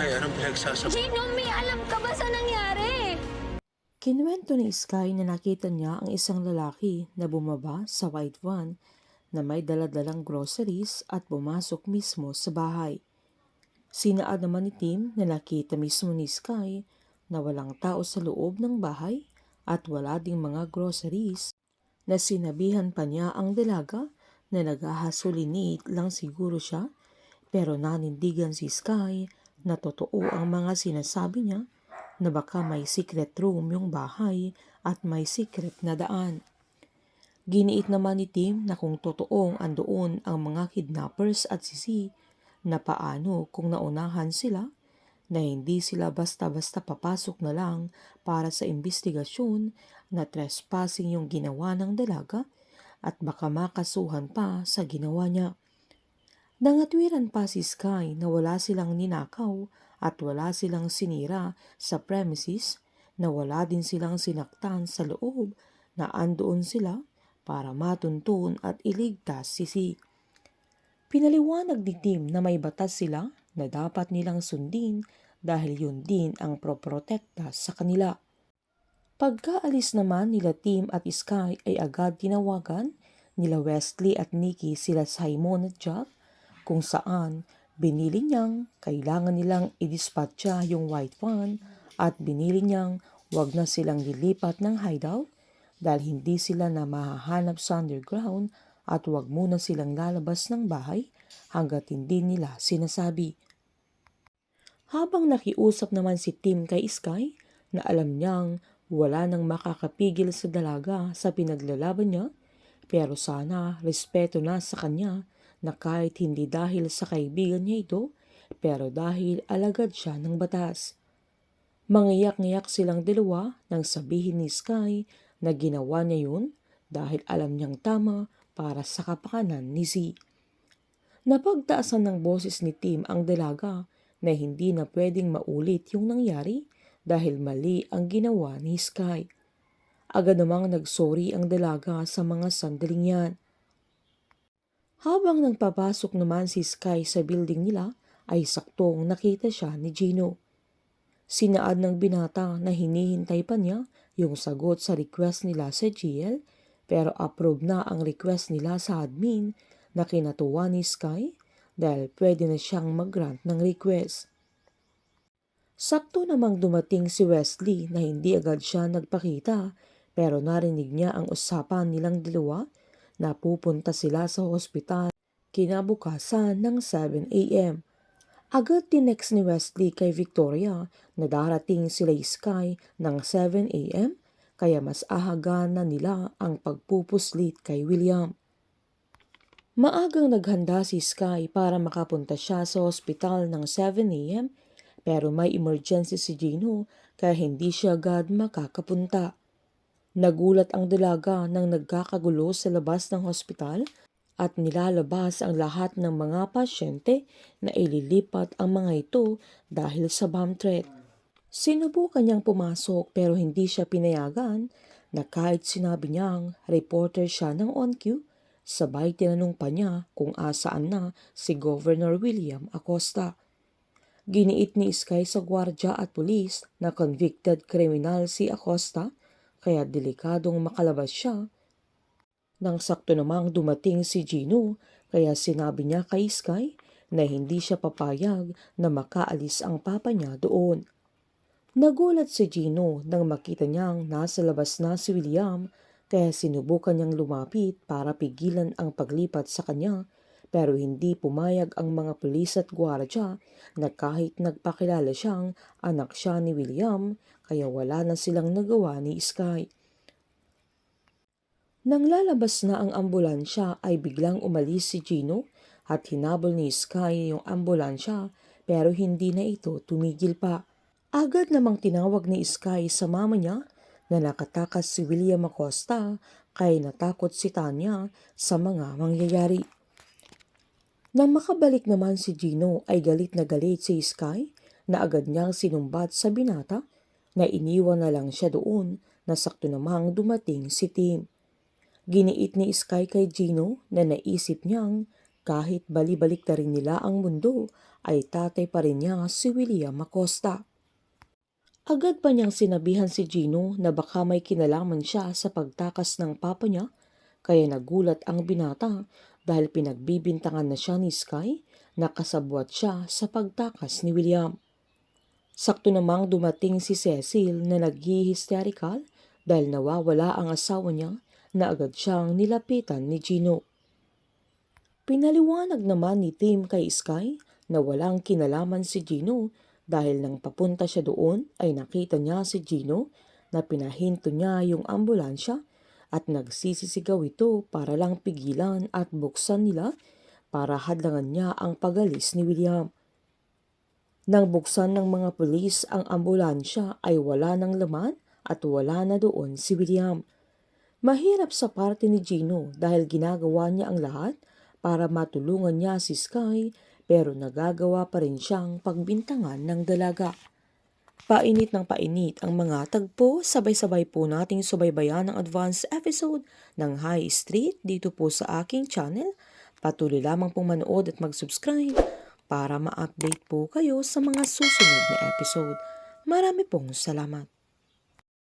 Sky, anong pinagsasabi? Gino, may alam ka ba sa nangyari? Kinuwento ni Sky na nakita niya ang isang lalaki na bumaba sa white van na may daladalang groceries at pumasok mismo sa bahay. Sinaan naman ni Tim na nakita mismo ni Sky na walang tao sa loob ng bahay at wala ding mga groceries, na sinabihan pa niya ang dalaga na naghahasolinate lang siguro siya, pero nanindigan si Sky na totoo ang mga sinasabi niya, na baka may secret room yung bahay at may secret na daan. Giniit naman ni Tim na kung totoong andoon ang mga kidnappers at sisi, na paano kung naunahan sila, na hindi sila basta-basta papasok na lang para sa investigasyon, na trespassing yung ginawa ng dalaga at baka makasuhan pa sa ginawa niya. Nangatwiran pa si Sky na wala silang ninakaw at wala silang sinira sa premises, na wala din silang sinaktan sa loob, na andoon sila para matuntun at iligtas si. Pinaliwanag ni Tim na may batas sila na dapat nilang sundin dahil yun din ang proprotekta sa kanila. Pagkaalis naman nila Tim at Sky ay agad tinawagan nila Wesley at Nikki sila Simon at Jack, kung saan binili niyang kailangan nilang idispatcha yung white van at binili niyang wag na silang lilipat ng hideout dahil hindi sila na mahahanap sa underground at wag muna silang lalabas ng bahay hanggat hindi nila sinasabi. Habang nakiusap naman si Tim kay Sky na alam niyang wala nang makakapigil sa dalaga sa pinaglalaban niya, pero sana respeto na sa kanya, na kahit hindi dahil sa kaibigan niya ito, pero dahil alagad siya ng batas. Mangiyak-ngiyak silang dalawa nang sabihin ni Sky na ginawa niya yun dahil alam niyang tama para sa kapakanan ni Z. Napagtaasan ng boses ni Tim ang dalaga na hindi na pwedeng maulit yung nangyari dahil mali ang ginawa ni Sky. Agad namang nagsorry ang dalaga sa mga sandaling yan. Habang nagpapasok naman si Sky sa building nila, ay saktong nakita siya ni Gino. Sinaad ng binata na hinihintay pa niya yung sagot sa request nila sa GL, pero approve na ang request nila sa admin, na kinatuwa ni Sky dahil pwede na siyang mag-grant ng request. Sakto namang dumating si Wesley na hindi agad siya nagpakita, pero narinig niya ang usapan nilang dalawa na pupunta sila sa hospital kinabukasan ng 7 a.m. Agad tinext ni Wesley kay Victoria na darating sila Sky ng 7 a.m. kaya mas ahagan na nila ang pagpupuslit kay William. Maagang naghanda si Sky para makapunta siya sa hospital ng 7 a.m. pero may emergency si Gino kaya hindi siya agad makakapunta. Nagulat ang dalaga nang nagkakagulo sa labas ng hospital at nilalabas ang lahat ng mga pasyente na ililipat ang mga ito dahil sa bomb threat. Sinubukan niyang pumasok pero hindi siya pinayagan, na kahit sinabi niyang reporter siya ng on-cue, sabay tinanong pa niya kung asaan na si Governor William Acosta. Giniit ni Sky sa gwardya at pulis na convicted criminal si Acosta, kaya delikadong makalabas siya. Nang sakto namang dumating si Gino, kaya sinabi niya kay Sky na hindi siya papayag na makaalis ang papa niya doon. Nagulat si Gino nang makita niyang nasa labas na si William, kaya sinubukan niyang lumapit para pigilan ang paglipat sa kanya, pero hindi pumayag ang mga pulis at gwardya, na kahit nagpakilala siyang anak siya ni William, kaya wala na silang nagawa ni Sky. Nang lalabas na ang ambulansya ay biglang umalis si Gino at hinabol ni Sky yung ambulansya, pero hindi na ito tumigil pa. Agad namang tinawag ni Sky sa mama niya na nakatakas si William Acosta, kaya natakot si Tanya sa mga mangyayari. Nang makabalik naman si Gino ay galit na galit si Sky, na agad niyang sinumbat sa binata, na iniwan na lang siya doon, na sakto namang dumating si Tim. Giniit ni Sky kay Gino na naisip niyang Kahit balibalik na rin nila ang mundo, ay tatay pa rin niya si William Acosta. Agad pa niyang sinabihan si Gino na baka may kinalaman siya sa pagtakas ng papa niya, kaya nagulat ang binata dahil pinagbibintangan na siya ni Sky na kasabwat siya sa pagtakas ni William. Sakto namang dumating si Cecil na naghi-hysterical dahil nawawala ang asawa niya na agad siyang nilapitan ni Gino. Pinaliwanag naman ni Tim kay Sky na walang kinalaman si Gino dahil nang papunta siya doon ay nakita niya si Gino na pinahinto niya yung ambulansya at nagsisisigaw ito para lang pigilan at buksan nila para hadlangan niya ang pagalis ni William. Nang buksan ng mga pulis ang ambulansya ay wala ng laman at wala na doon si William. Mahirap sa parte ni Gino dahil ginagawa niya ang lahat para matulungan niya si Sky pero nagagawa pa rin siyang pagbintangan ng dalaga. Painit ng painit ang mga tagpo, sabay-sabay po nating subaybayan ang advance episode ng High Street dito po sa aking channel. Patuloy lamang pong manood at mag-subscribe para ma-update po kayo sa mga susunod na episode. Marami pong salamat.